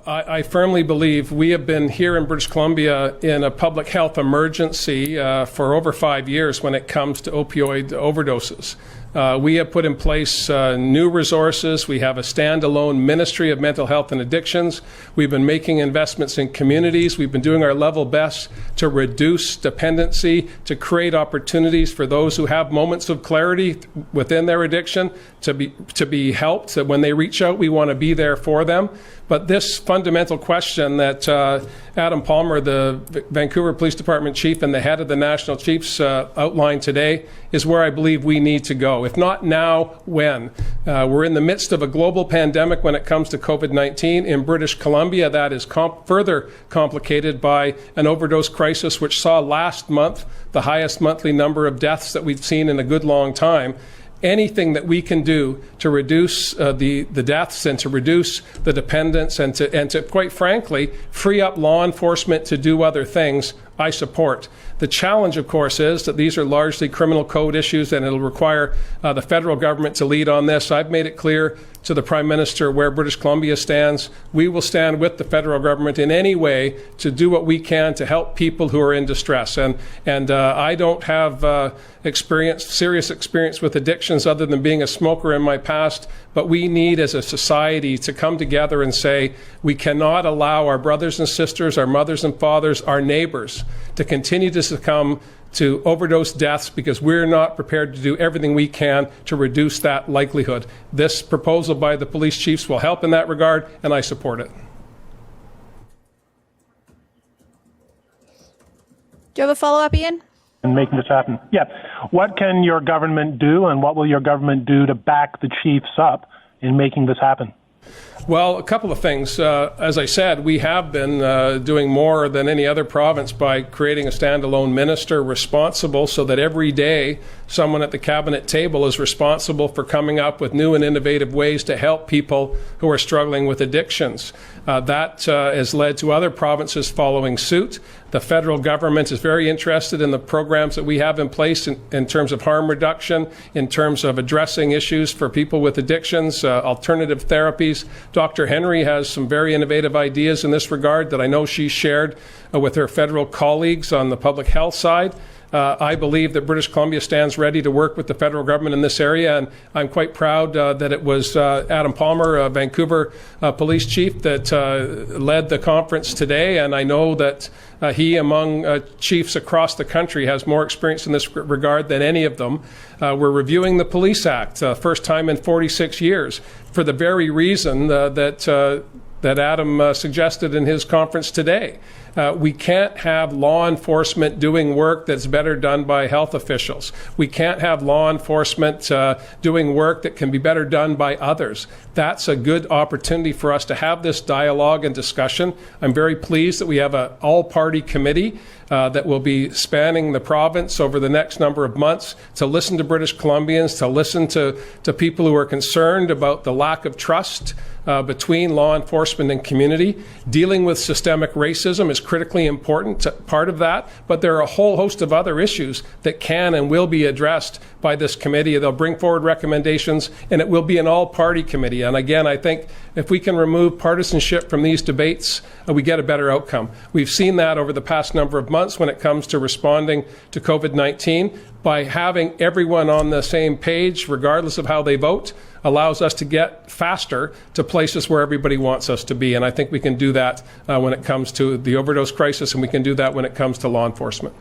I firmly believe we have been here in British Columbia in a public health emergency for over 5 years when it comes to opioid overdoses. We have put in place new resources. We have a standalone Ministry of Mental Health and Addictions. We've been making investments in communities. We've been doing our level best to reduce dependency, to create opportunities for those who have moments of clarity within their addiction to be helped. That when they reach out, we want to be there for them. But this fundamental question that Adam Palmer, the Vancouver Police Department Chief and the head of the National Chiefs outlined today, is where I believe we need to go. If not now, when? We're in the midst of a global pandemic when it comes to COVID-19. In British Columbia, that is further complicated by an overdose crisis, which saw last month the highest monthly number of deaths that we've seen in a good long time. Anything that we can do to reduce the deaths and to reduce the dependence and to quite frankly free up law enforcement to do other things, I support. The challenge, of course, is that these are largely criminal code issues and it'll require the federal government to lead on this. I've made it clear to the Prime Minister where British Columbia stands. We will stand with the federal government in any way to do what we can to help people who are in distress. And I don't have serious experience with addictions other than being a smoker in my past, but we need as a society to come together and say we cannot allow our brothers and sisters, our mothers and fathers, our neighbors to continue to succumb to overdose deaths because we're not prepared to do everything we can to reduce that likelihood. This proposal by the police chiefs will help in that regard, and I support it. Do you have a follow-up, Ian? And making this happen. Yeah. What can your government do, and what will your government do to back the chiefs up in making this happen? Well, a couple of things. As I said, we have been doing more than any other province by creating a standalone minister responsible so that every day someone at the cabinet table is responsible for coming up with new and innovative ways to help people who are struggling with addictions. That has led to other provinces following suit. The federal government is very interested in the programs that we have in place in terms of harm reduction, in terms of addressing issues for people with addictions, alternative therapies. Dr. Henry has some very innovative ideas in this regard that I know she shared with her federal colleagues on the public health side. I believe that British Columbia stands ready to work with the federal government in this area, and I'm quite proud that it was Adam Palmer, Vancouver Police Chief, that led the conference today, and I know that he, among chiefs across the country, has more experience in this regard than any of them. We're reviewing the Police Act, first time in 46 years, for the very reason that Adam suggested in his conference today. We can't have law enforcement doing work that's better done by health officials. We can't have law enforcement doing work that can be better done by others. That's a good opportunity for us to have this dialogue and discussion. I'm very pleased that we have an all-party committee that will be spanning the province over the next number of months to listen to British Columbians, to listen to people who are concerned about the lack of trust between law enforcement and community. Dealing with systemic racism is critically important part of that, but there are a whole host of other issues that can and will be addressed by this committee. They'll bring forward recommendations, and it will be an all-party committee. And again, I think if we can remove partisanship from these debates, we get a better outcome. We've seen that over the past number of months when it comes to responding to COVID-19. By having everyone on the same page, regardless of how they vote, allows us to get faster to places where everybody wants us to be. And I think we can do that when it comes to the overdose crisis, and we can do that when it comes to law enforcement.